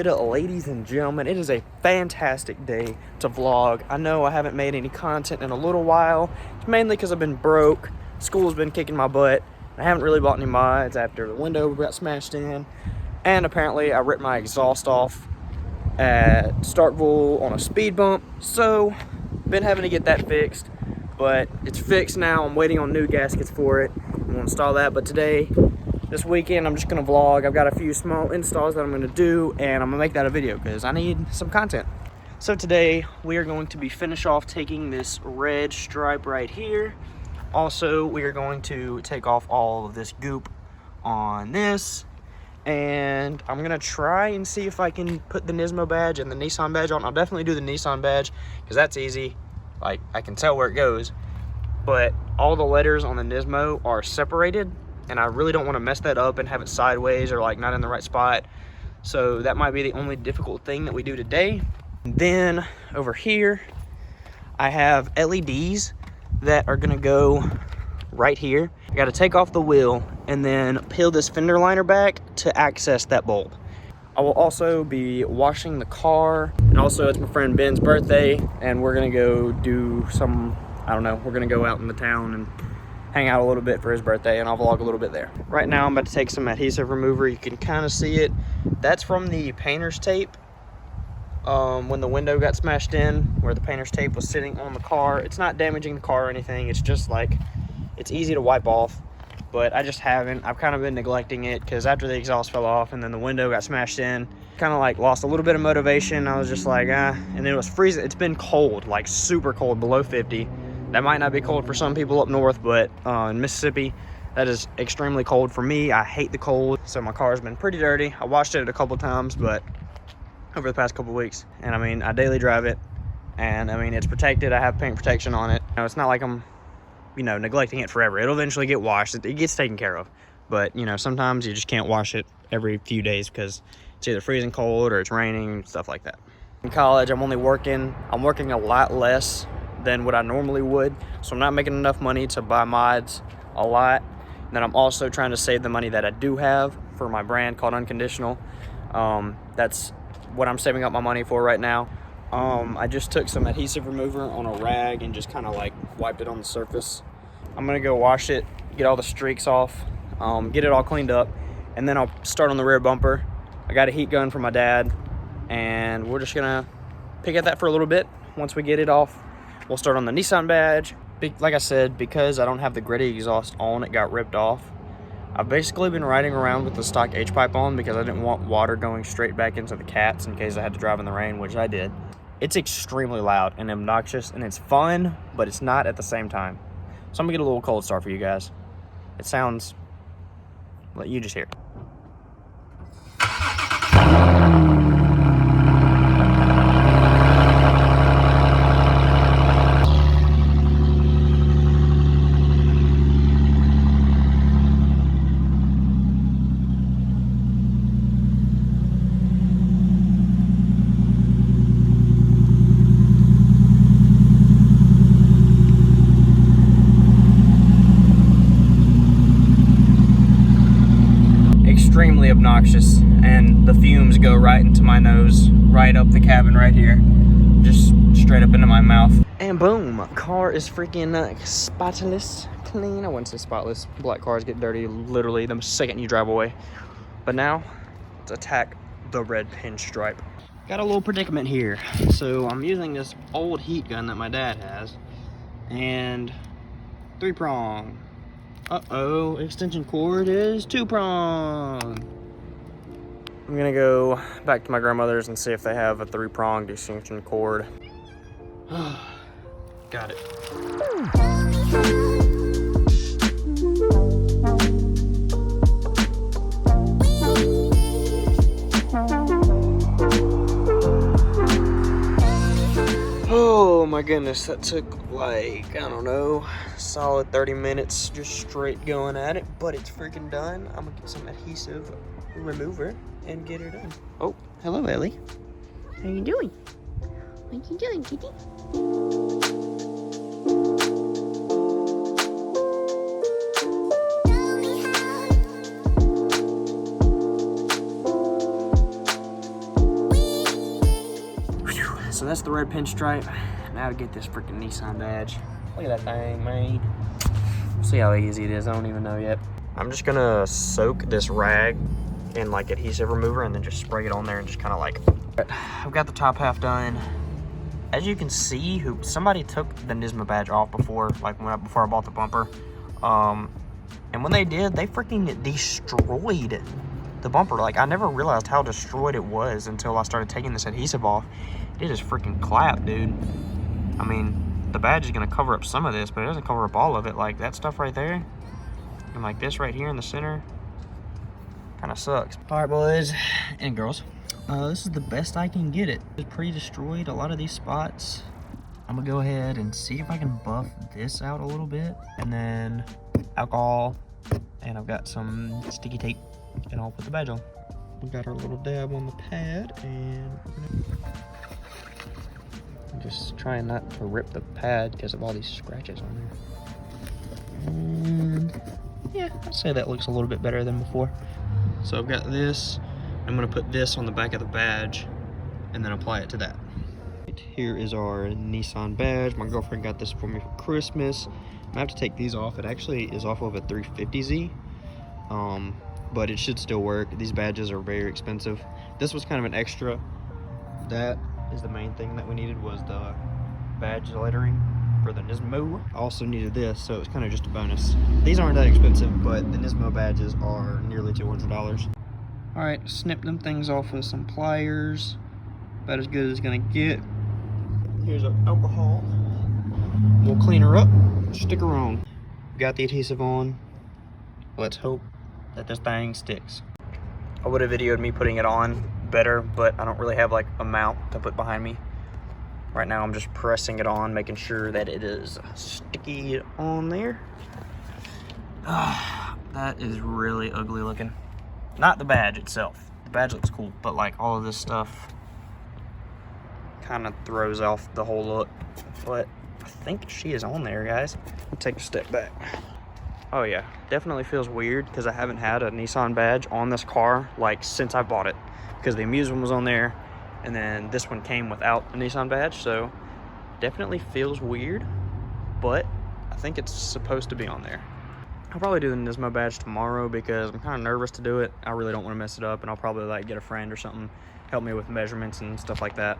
good, ladies and gentlemen? It is a fantastic day to vlog. I know I haven't made any content in a little while. It's mainly because I've been broke. School's been kicking my butt. I haven't really bought any mods after the window got smashed in. And apparently I ripped my exhaust off at Starkville on a speed bump. So, been having to get that fixed. But it's fixed now. I'm waiting on new gaskets for it. I'm gonna install that. But today, this weekend, I'm just gonna vlog. I've got a few small installs that I'm gonna do, and I'm gonna make that a video because I need some content. So today, we are going to be finish off taking this red stripe right here. Also, we are going to take off all of this goop on this, and I'm gonna try and see if I can put the Nismo badge and the Nissan badge on. I'll definitely do the Nissan badge because that's easy. Like, I can tell where it goes, but all the letters on the Nismo are separated, and I really don't want to mess that up and have it sideways or like not in the right spot. So that might be the only difficult thing that we do today. And then over here, I have LEDs that are gonna go right here. I gotta take off the wheel and then peel this fender liner back to access that bulb. I will also be washing the car, and also it's my friend Ben's birthday, and we're gonna go do some, I don't know, we're gonna go out in the town and hang out a little bit for his birthday, and I'll vlog a little bit there. Right now I'm about to take some adhesive remover. You can kind of see it. That's from the painter's tape. When the window got smashed in, where the painter's tape was sitting on the car. It's not damaging the car or anything. It's just like, it's easy to wipe off. But I just haven't. I've kind of been neglecting it because after the exhaust fell off and then the window got smashed in, kind of like lost a little bit of motivation. I was just like, and then it was freezing. It's been cold, like super cold, below 50. That might not be cold for some people up north, but in Mississippi, that is extremely cold for me. I hate the cold, so my car's been pretty dirty. I washed it a couple times, but over the past couple weeks, and I mean, I daily drive it, and I mean, it's protected. I have paint protection on it. You know, it's not like I'm, you know, neglecting it forever. It'll eventually get washed. It gets taken care of. But, you know, sometimes you just can't wash it every few days because it's either freezing cold or it's raining, stuff like that. In college, I'm working a lot less than what I normally would. So I'm not making enough money to buy mods a lot. And then I'm also trying to save the money that I do have for my brand called Unconditional. That's what I'm saving up my money for right now. I just took some adhesive remover on a rag and just kind of like wiped it on the surface. I'm gonna go wash it, get all the streaks off, get it all cleaned up, and then I'll start on the rear bumper. I got a heat gun from my dad, and we're just gonna pick at that for a little bit. Once we get it off, we'll start on the Nissan badge. Like I said, because I don't have the gritty exhaust on, it got ripped off. I've basically been riding around with the stock H-pipe on because I didn't want water going straight back into the cats in case I had to drive in the rain, which I did. It's extremely loud and obnoxious, and it's fun, but it's not at the same time. So I'm gonna get a little cold start for you guys. It sounds, well, you just hear. Extremely obnoxious, and the fumes go right into my nose, right up the cabin right here, just straight up into my mouth. And boom, car is freaking spotless clean. I wouldn't say spotless. Black cars get dirty literally the second you drive away. But now let's attack the red pinstripe. Got a little predicament here. So I'm using this old heat gun that my dad has, and 3-prong. Uh-oh, extension cord is 2-prong. I'm gonna go back to my grandmother's and see if they have a 3-pronged extension cord. Got it. Oh my goodness, that took like, I don't know, solid 30 minutes just straight going at it, but it's freaking done. I'm gonna get some adhesive remover and get her done. Oh, hello Ellie. How you doing? What you doing, kitty? so that's the red pinstripe. Now to get this freaking Nissan badge. Look at that thing, man. See how easy it is. I don't even know yet. I'm just gonna soak this rag in like adhesive remover and then just spray it on there and just kind of like. I've got the top half done. As you can see, somebody took the Nismo badge off before, like before I bought the bumper. And when they did, they freaking destroyed the bumper. Like, I never realized how destroyed it was until I started taking this adhesive off. It is freaking clapped, dude. I mean, the badge is gonna cover up some of this, but it doesn't cover up all of it. Like that stuff right there, and like this right here in the center, kind of sucks. All right, boys and girls, this is the best I can get it. It's pretty destroyed, a lot of these spots. I'm gonna go ahead and see if I can buff this out a little bit, and then alcohol, and I've got some sticky tape, and I'll put the badge on. We got our little dab on the pad, and I'm just trying not to rip the pad because of all these scratches on there. And yeah, I'd say that looks a little bit better than before. So I've got this. I'm gonna put this on the back of the badge and then apply it to that. Here is our Nissan badge. My girlfriend got this for me for Christmas. I have to take these off. It actually is off of a 350Z, but it should still work. These badges are very expensive. This was kind of an extra. That is the main thing that we needed, was the badge lettering for the Nismo. I also needed this, so it was kind of just a bonus. These aren't that expensive, but the Nismo badges are nearly $200. All right, snip them things off with some pliers. About as good as it's gonna get. Here's our alcohol. We'll clean her up, stick her on. Got the adhesive on. Let's hope that this thing sticks. I would have videoed me putting it on better, but I don't really have like a mount to put behind me. Right now I'm just pressing it on, making sure that it is sticky on there. That is really ugly looking. Not the badge itself. The badge looks cool, but like all of this stuff kind of throws off the whole look. But I think she is on there, guys. I'll take a step back. Oh yeah, definitely feels weird because I haven't had a Nissan badge on this car like since I bought it, because the Amuse one was on there and then this one came without a Nissan badge, so definitely feels weird, but I think it's supposed to be on there. I'll probably do the Nismo badge tomorrow because I'm kind of nervous to do it. I really don't want to mess it up, and I'll probably like get a friend or something help me with measurements and stuff like that.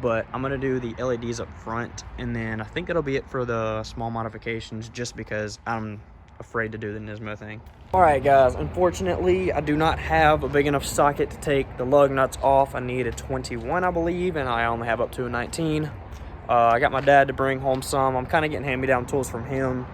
But I'm gonna do the LEDs up front, and then I think that'll be it for the small modifications, just because I'm afraid to do the Nismo thing. All right, guys, unfortunately, I do not have a big enough socket to take the lug nuts off. I need a 21, I believe, and I only have up to a 19. I got my dad to bring home some. I'm kind of getting hand-me-down tools from him,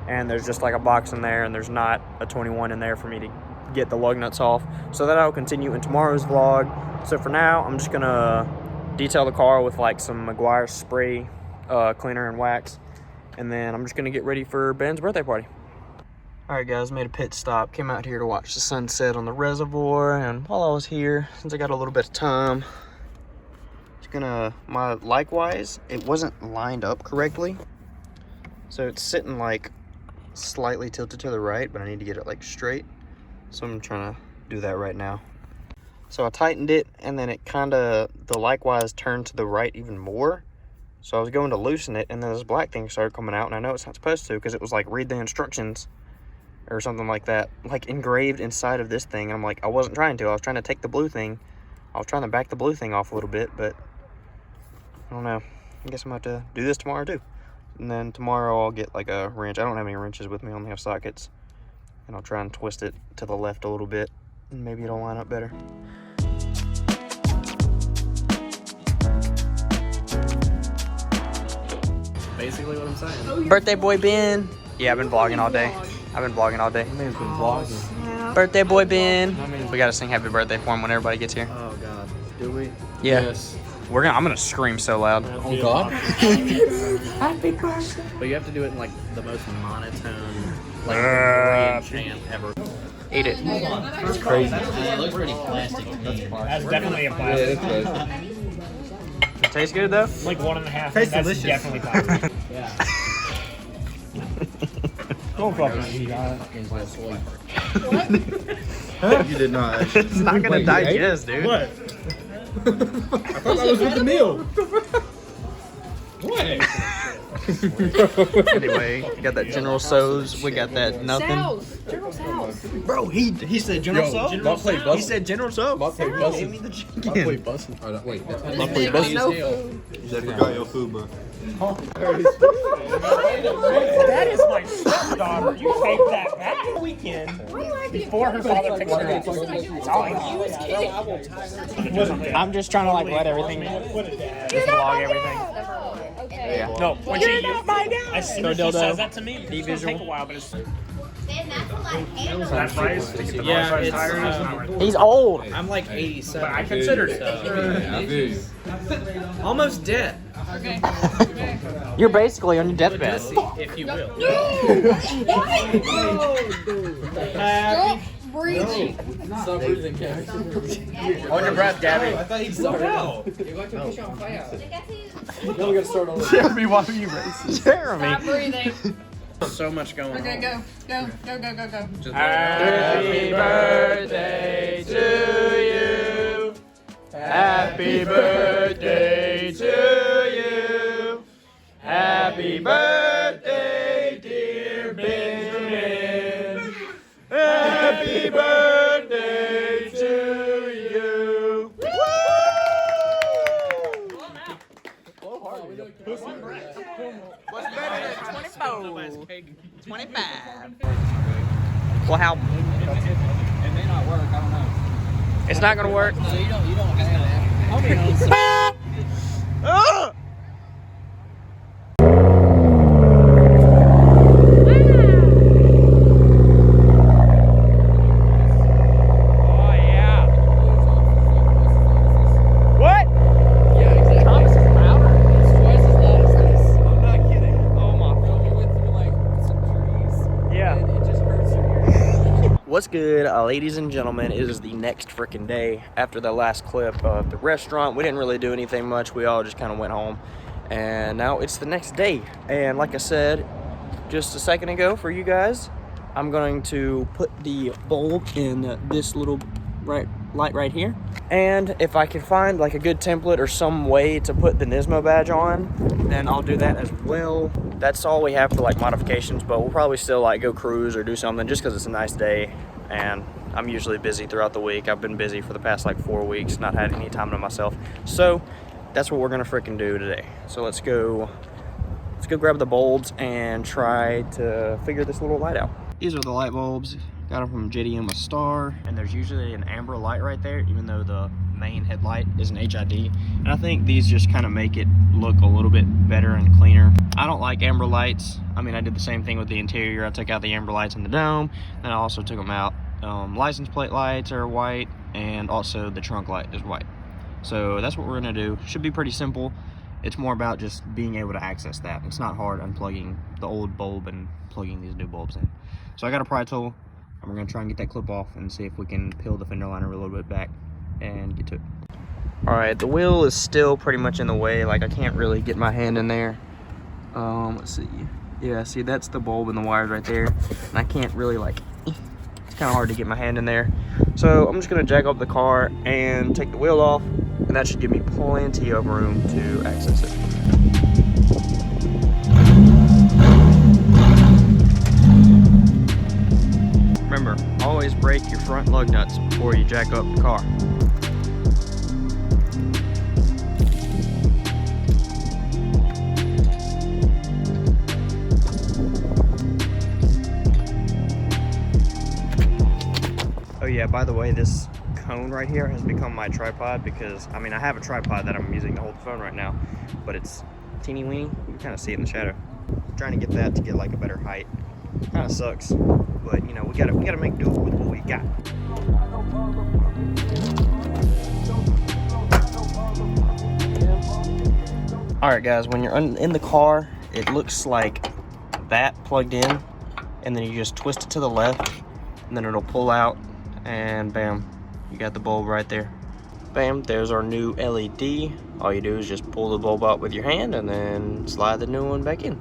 and there's just like a box in there, and there's not a 21 in there for me to get the lug nuts off. So that I'll continue in tomorrow's vlog. So for now, I'm just gonna detail the car with like some Meguiar spray cleaner and wax, and then I'm just gonna get ready for Ben's birthday party. All right, guys, made a pit stop. Came out here to watch the sunset on the reservoir, and while I was here, since I got a little bit of time, it's gonna, likewise, it wasn't lined up correctly, so it's sitting like slightly tilted to the right, but I need to get it like straight, so I'm trying to do that right now. So I tightened it, and then it kind of, the likewise turned to the right even more. So I was going to loosen it, and then this black thing started coming out, and I know it's not supposed to because it was like read the instructions or something like that, like engraved inside of this thing. And I'm like, I wasn't trying to. I was trying to take the blue thing. I was trying to back the blue thing off a little bit, but I don't know. I guess I'm about to do this tomorrow too. And then tomorrow I'll get like a wrench. I don't have any wrenches with me. I only have sockets. And I'll try and twist it to the left a little bit, and maybe it'll line up better. Basically what I'm saying. Oh, birthday boy Ben. Yeah, I've been vlogging all day. I've been vlogging all day. Man's been vlogging. Birthday boy Ben. We gotta sing happy birthday for him when everybody gets here. Oh God, do we? Yeah. Yes. I'm gonna scream so loud. Oh God. Happy birthday. But you have to do it in like the most monotone, like Korean chant ever. Eat it. It's crazy. It looks pretty plastic. That's definitely a plastic. It tastes good though. Like 1.5. Tastes That's delicious. definitely plastic. Yeah. Don't fucking eat on it. You did not. It's not gonna digest, dude. What? thought that was with the meal. What? Anyway, got that General So's. We got that nothing. General Sal's. Bro, he said General So's. He said General So's. Gave me the chicken. Wait, that's No food. They forgot your food, bro. That is my stepdaughter. You take that back. Weekend before her father picks her up. That's all I know. I'm just trying to like let everything, just vlog everything. Okay. Yeah. No, when she as soon as she says that to me, it's gonna take a while, but it's Man, that's a lot of handles. that price to get the Yeah, price it's, higher is not worth it. He's old. I'm like 87. But I considered it. Almost dead. Okay. You're basically on your deathbed. If you will. Stop breathing. Stop breathing, Kevin. Hold your breath, Gabby. I thought he'd start out. Jeremy, why are you racist? Jeremy. Stop breathing. So much going Okay, on. go. Go. Happy birthday to you. Happy birthday to you. Happy birthday, dear Benjamin. Happy birthday to you. What's better than 24? 25. Well, how? It may not work, I don't know. It's not gonna work. So you don't have I'll be honest. Ah! Oh yeah. What? Yeah, exactly. Thomas is louder. It's twice as loud as this. I'm not kidding. Oh my. We went through like some trees. Yeah. And it just hurts your ears. What's good, ladies and gentlemen? It is the next freaking day after the last clip of the restaurant. We didn't really do anything much. We all just kind of went home. And now it's the next day. And like I said just a second ago for you guys, I'm going to put the bulb in this little light right here. And if I can find like a good template or some way to put the Nismo badge on, then I'll do that as well. That's all we have for like modifications, but we'll probably still like go cruise or do something just because it's a nice day. And I'm usually busy throughout the week. I've been busy for the past like 4 weeks, not had any time to myself. So that's what we're gonna freaking do today. So let's go grab the bulbs and try to figure this little light out. These are the light bulbs. Got them from JDM a Star, and there's usually an amber light right there, even though the main headlight is an HID. And I think these just kind of make it look a little bit better and cleaner. I don't like amber lights. I mean, I did the same thing with the interior. I took out the amber lights in the dome, and I also took them out. License plate lights are white, and also the trunk light is white. So that's what we're gonna do. Should be pretty simple. It's more about just being able to access that. It's not hard unplugging the old bulb and plugging these new bulbs in. So I got a pry tool. And we're gonna try and get that clip off and see if we can peel the fender liner a little bit back and get to it. All right, the wheel is still pretty much in the way. Like I can't really get my hand in there. Let's see. Yeah, see that's the bulb and the wires right there. And I can't really like, it's kind of hard to get my hand in there. So I'm just gonna jack up the car and take the wheel off, and that should give me plenty of room to access it. Remember, always break your front lug nuts before you jack up the car. Oh yeah, by the way, this cone right here has become my tripod because, I mean, I have a tripod that I'm using to hold the phone right now, but it's teeny weeny. You can kind of see it in the shadow. I'm trying to get that to get like a better height. Kind of sucks, but you know, we gotta make do with what we got. All right, guys, when you're in the car, it looks like that plugged in, and then you just twist it to the left, and then it'll pull out, and bam, you got the bulb right there. Bam, there's our new LED. All you do is just pull the bulb out with your hand and then slide the new one back in.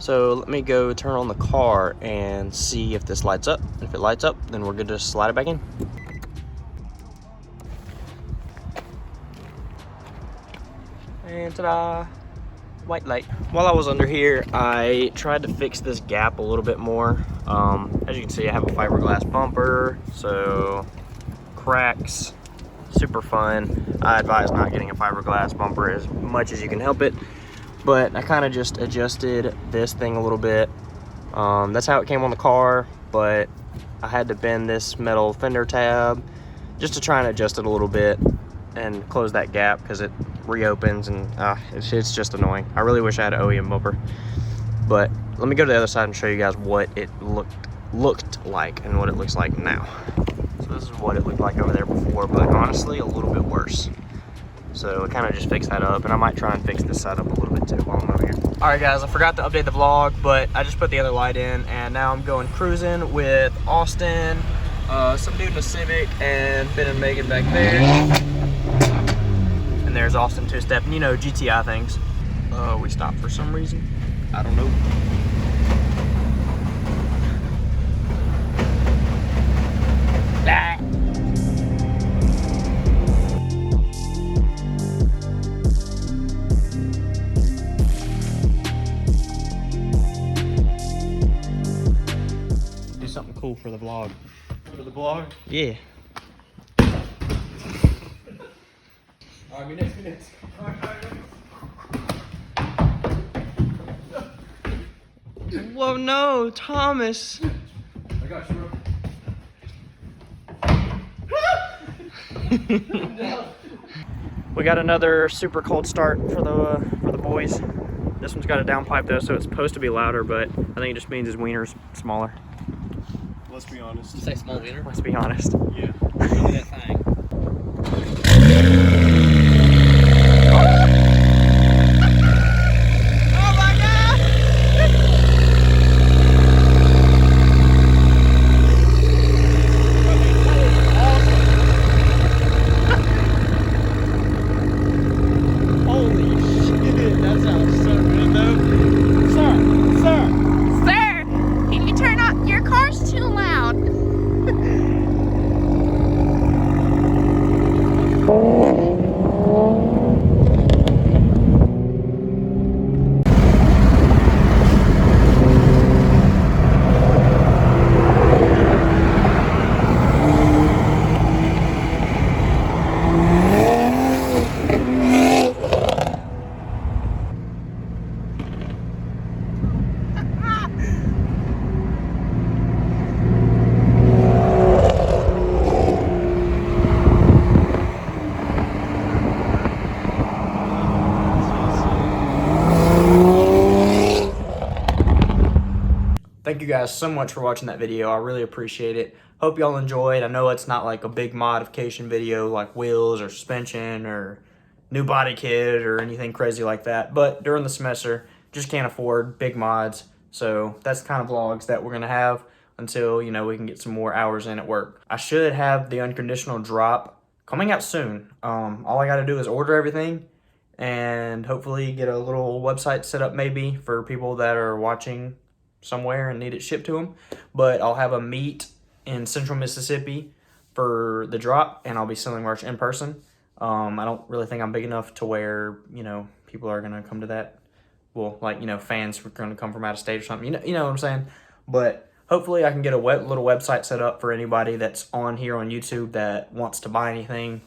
So let me go turn on the car and see if this lights up. If it lights up, then we're good to slide it back in. And ta-da! White light. While I was under here, I tried to fix this gap a little bit more. As you can see, I have a fiberglass bumper, so cracks, super fun. I advise not getting a fiberglass bumper as much as you can help it, but I kind of just adjusted this thing a little bit. That's how it came on the car, but I had to bend this metal fender tab just to try and adjust it a little bit and close that gap because it reopens, and it's just annoying. I really wish I had an OEM bumper, but let me go to the other side and show you guys what it looked like and what it looks like now. So this is what it looked like over there before, but honestly a little bit worse. So I kind of just fixed that up, and I might try and fix this side up a little bit too while I'm over here. All right guys, I forgot to update the vlog, but I just put the other light in, and now I'm going cruising with Austin, some dude in a Civic, and Ben and Megan back there. And there's Austin two-step, and you know, GTI things. We stopped for some reason. I don't know. Do something cool for the vlog. For the blog? Yeah. Alright, me next. Whoa, no, Thomas. I got you, bro. We got another super cold start for the boys. This one's got a downpipe though, so it's supposed to be louder, but I think it just means his wiener's smaller. Let's be honest. You say small wiener? Let's be honest. Yeah. Look at that thing. Oh my god! Holy shit, that sounds so good though. Sir, Sir, can you turn off? Your car's too loud. thank you guys so much for watching that video. I really appreciate it. Hope y'all enjoyed. I know it's not like a big modification video like wheels or suspension or new body kit or anything crazy like that, but during the semester just can't afford big mods, so that's the kind of vlogs that we're gonna have until, you know, we can get some more hours in at work. I should have the unconditional drop coming out soon. All I gotta do is order everything and hopefully get a little website set up maybe for people that are watching somewhere and need it shipped to them. But I'll have a meet in Central Mississippi for the drop, and I'll be selling merch in person. I don't really think I'm big enough to where, you know, people are gonna come to that. Well, like, you know, fans are gonna come from out of state or something. You know what I'm saying? But hopefully I can get a little website set up for anybody that's on here on YouTube that wants to buy anything.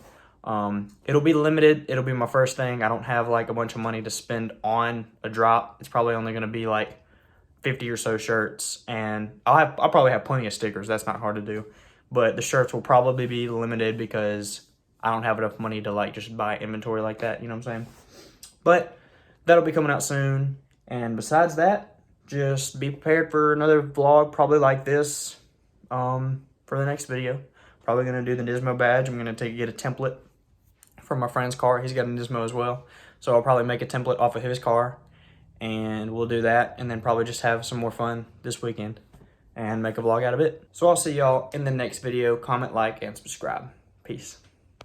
It'll be limited. It'll be my first thing. I don't have like a bunch of money to spend on a drop. It's probably only gonna be like 50 or so shirts, and I'll probably have plenty of stickers. That's not hard to do, but the shirts will probably be limited because I don't have enough money to like just buy inventory like that. You know what I'm saying? But that'll be coming out soon. And besides that, just be prepared for another vlog probably like this for the next video. Probably gonna do the Nismo badge. I'm gonna get a template from my friend's car. He's got a Nismo as well, so I'll probably make a template off of his car, and we'll do that, and then probably just have some more fun this weekend and make a vlog out of it. So I'll see y'all in the next video. Comment, like, and subscribe. Peace.